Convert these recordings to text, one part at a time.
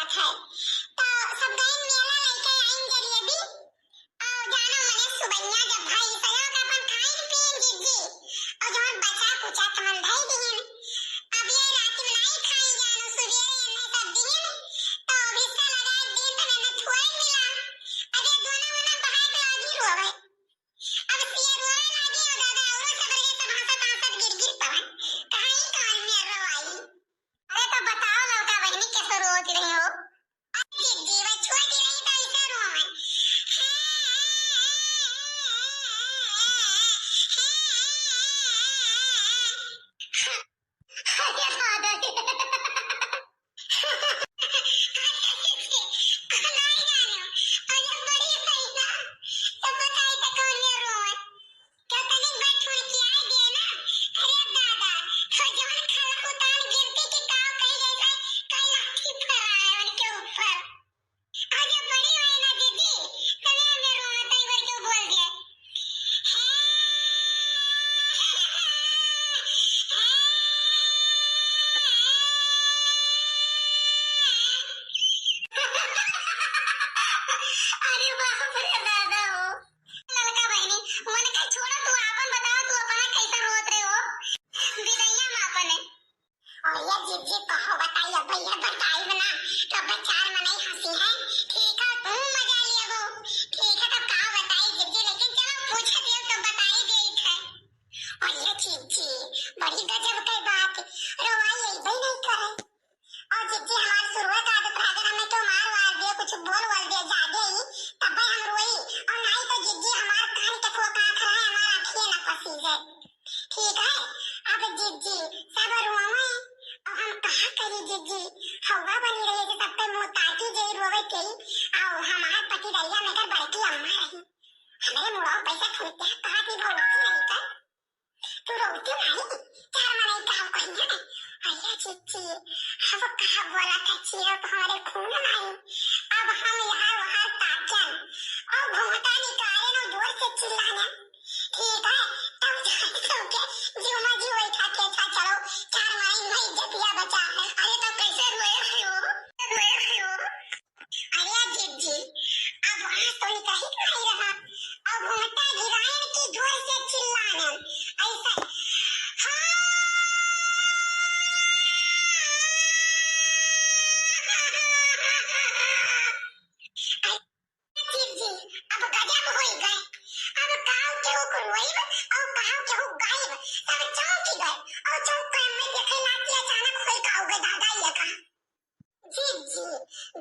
बात है। तो सब गए मेला लेके आइन जलेबी और जानो मने सुबैया जब भाई सयो का अपन खाइन पियन जिज्जी और जौन बचा कुचा तमन धई दिहिन। अब ये रात में नहीं खाई जानो सुबेरे ने सब दिहिन तो भिस्का लगा दिन तो मैंने थोड़ा मिला। अरे दोनों मना बहाय तो आगी रोवे। अब सिया रोवे लागी और दादा औरो सबरे सब हंसत हंसत गिर पवन कहीं कान में रवाई। अरे तो बताओ लड़का बहनी कैसे रोती रही हो? अरे जीवा छोटी रही तो इसे रोवे। बड़ी गजब की बात रोवाई ऐसे नहीं करे और जिज्जी हमार शुरुआत आदत अगर हमें तो मार वार दिया कुछ बोल वाल दिया जागे ही तब हम रोई और नहीं तो जिज्जी हमार कान तक वो का खड़ा है हमारा आंखें ना पसी जाए। ठीक है अब जिज्जी सब रोवे और हम कहा करी जिज्जी हवा बनी रही है तब पे मुंह ताकी जे रोवे के और हमार पति दरिया में कर बड़की अम्मा रही हमारे मुड़ाओ पैसा खरीदते हैं कहा थी बोलती नहीं कर तू रोती नहीं चार मने कहा कहिया ने अरे चिच्ची अब कहा बोला था चीरो तो हमारे खून नहीं अब हम यहाँ वहाँ ताकन और घूमता निकाले ना जोर से चिल्लाना। ठीक है तब जाके के जीवना जी वही था के अच्छा चलो चार महीने में इज्जतिया बचा है। अरे तो कैसे रोए हो अरे जिज्जी अब वहाँ तो निकल ही नहीं रहा अब घूमता गिरायन की जोर से चिल्लाना ऐसा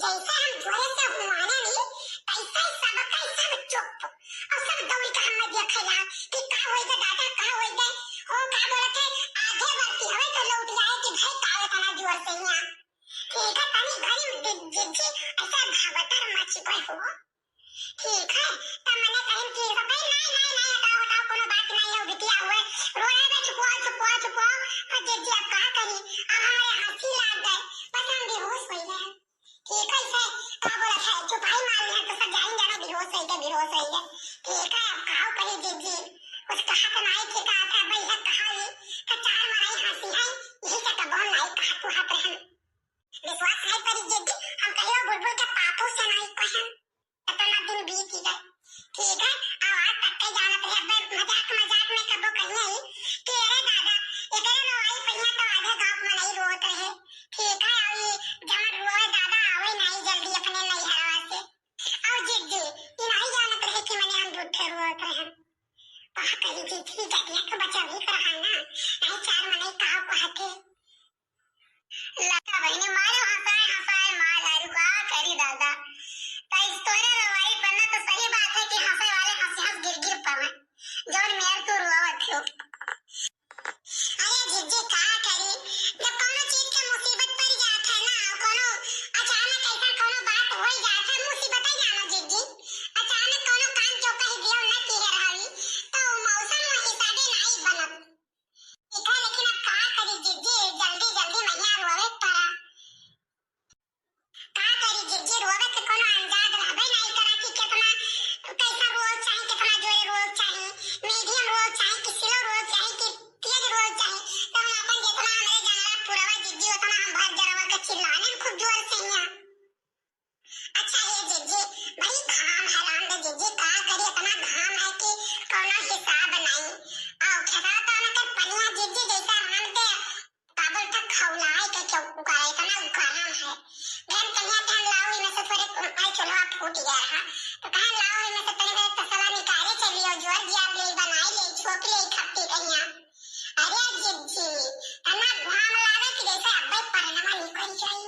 जैसे हम जोरे से हुआने नहीं ऐसा ही सबका सब चुप और सब दौड़ के हमें देखला कि का होइगा दादा का होइगा हो का बोलत है आगे बढ़ती हवे तो लौट जाए कि भाई का तना जोर से यहाँ। ठीक है तनी घरी जिज्जी ऐसा घावतर मची पर हो। ठीक है तब मैंने कहीं कि भाई नहीं हटाओ कोनो बात नहीं है बिटिया हुए रोए में चुप और जिज्जी अब का करी अब हमारे हंसी लाग गए बस हम बेहोश हो गए। ठीक है से का बोला है जो भाई मान लिया तो सब जाएंगे ना बेहोश हो गए। ठीक है अब कहो कहीं जिज्जी कुछ कहा तो नहीं कि कहा था भाई है कहा ही का चार मनाई हंसी है यही का कबो नहीं कहा तू हाथ रहन विश्वास है पर जिज्जी हम कहियो बुलबुल के पापू से नहीं कहन इतना दिन बीत गए। ठीक है आवाज तक के जाना तो मजाक में कबो कहिए ही कि अरे दादा एकरे रोई पहिया तो आधे गांव में नहीं रोत रहे। ठीक है और जमर रोए दादा आवे नहीं जल्दी अपने नहीं हरवा से और जिज्जी ये नहीं जानत रहे कि मैंने हम दूध रोत रहे कहा कही जिज्जी जटिया को बचा भी कर रहा ना नहीं चार मने कहा कहते लगा बहनी मारो हंसाए मार लारू का करी दादा तो इस तोरे रवाई बनना तो सही बात है कि हंसे वाले हंस गिर पवन जोर मेर तू रोवत हो। अरे जिज्जी का करी जब कोनो चीज के मुसीबत पड़ जात है ना कोनो अचानक ऐसा कोनो बात हो जात है मुसीबत ही जाना जिज्जी अचानक कोनो काम जो कह दियो न की रहवी तो मौसम वही हिसाबे नहीं बनत। ठीक है लेकिन अब का करी जिज्जी जल्दी मैया रोवे पड़ा का करी जिज्जी रोवे के कोनो अंदाज रहबे नहीं करा कि कितना कैसा रोज चाहिए कितना जोरे रोज चाहिए मीडियम रोज चाहिए कि स्लो रोज चाहिए कि तेज रोज चाहिए तो हम अपन जितना हमारे जानला पुरावा जिज्जी उतना हम भर जरवा के चिल्लाने खूब जोर से यहाँ अरे चलो आप फूट गया रहा तो कहां लाओ में से तने मेरे तसला निकाले चलियो जोर दिया ले बनाई ले छोक ले खट्टी कहिया अरे जिज्जी तना घाम लागे कि जैसे अब्बे परनमा निकल जाई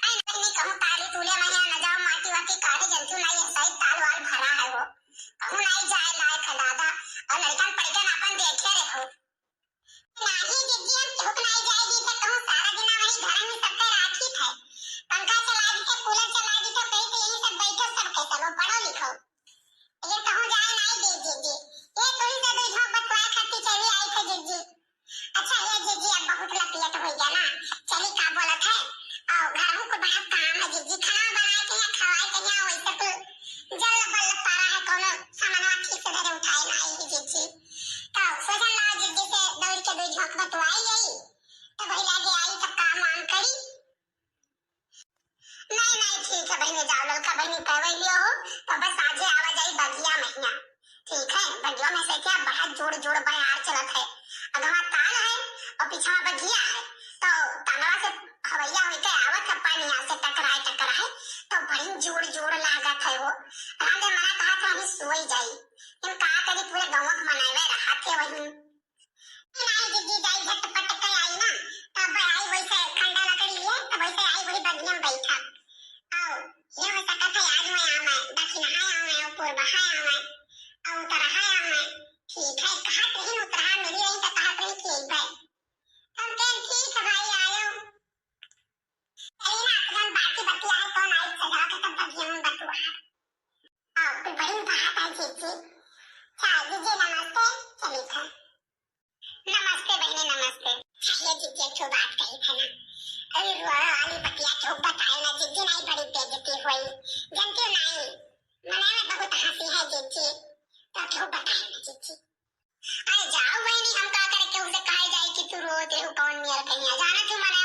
आई नहीं कहूं ताली तूले मैंने न जाओ माटी वाटी काटे जंतु नहीं सही ताल वाल भरा है वो कहूं नहीं जाए लायक है दादा और लड़कन पड़के अपन देखे रहो नाही जिज्जी हम चुप नहीं जाएगी तो कहूं सारा दिन वही घर में सबके राखी थे पंखा चला दी थे कूलर चला दी थे कहीं तो यही सब बैठो सब कैसे लो पढ़ो लिखो ये कहूं जाए नहीं दे जिज्जी ये तुम से दो झोंक बतवाए खाती चली आई थे जिज्जी अच्छा ये जिज्जी अब बहुत लपियत हो गया ना चली का बोलत है और घरों को बड़ा काम है जिज्जी खाना बनाए के या खवाए के या वैसे तो जल बल पारा है कोनो सामान ठीक से धरे उठाए ना आई जिज्जी तो सोचन ला जिज्जी से दौड़ के दो झोंक बतवाई गई तो वही लागे आई सब काम वाम करी नहीं नहीं ठीक है बहनी जाओ लड़का बहनी कहवे लियो हो तो बस आजे आवा जाई बगिया महीना ठीक है बगिया में से क्या बहुत जोड़ जोड़ बहार चलत है अगवा ताल है और पीछा बगिया है तो तालवा से हवैया होके आवत है पानी यहाँ से टकराए तो बड़ी जोड़ जोड़ लागत है वो रांधे मना कहा था हमें सोई जाई इन कहा करी पूरे गाँव के मनावे रहा थे वही नहीं जिज्जी जाई झटपट कर आई ना तब आई वैसे खंडा लकड़ी लिए तब वैसे आई वही बगिया में बैठा आओ ये हो सकता है आज मैं आवे दक्षिण हाय आवे ऊपर बहाय आवे और उतर हाय आवे ठीक है कहा नहीं उतर मिली रही तो कहा नहीं की भाई हम कह ठीक है भाई आयो चलिए ना अपन बाकी बतिया है कौन आई सजा के तब बगिया में बतुआ आओ कोई बड़ी बात है जीजी चाय दीजिए नमस्ते चलिए था नमस्ते बहनी नमस्ते चाहिए जीजी एक बात कही था ना अरे वाली बतिया तो बताए ना जिज्जी नहीं बड़ी बेइज्जती हुई जानती हो नहीं मने में बहुत हंसी है जिज्जी तो क्यों बताए ना जिज्जी अरे जाओ बहनी हम का करे के उसे कहा जाए कि तू रोते हो कौन नियर कहीं जाना तू मने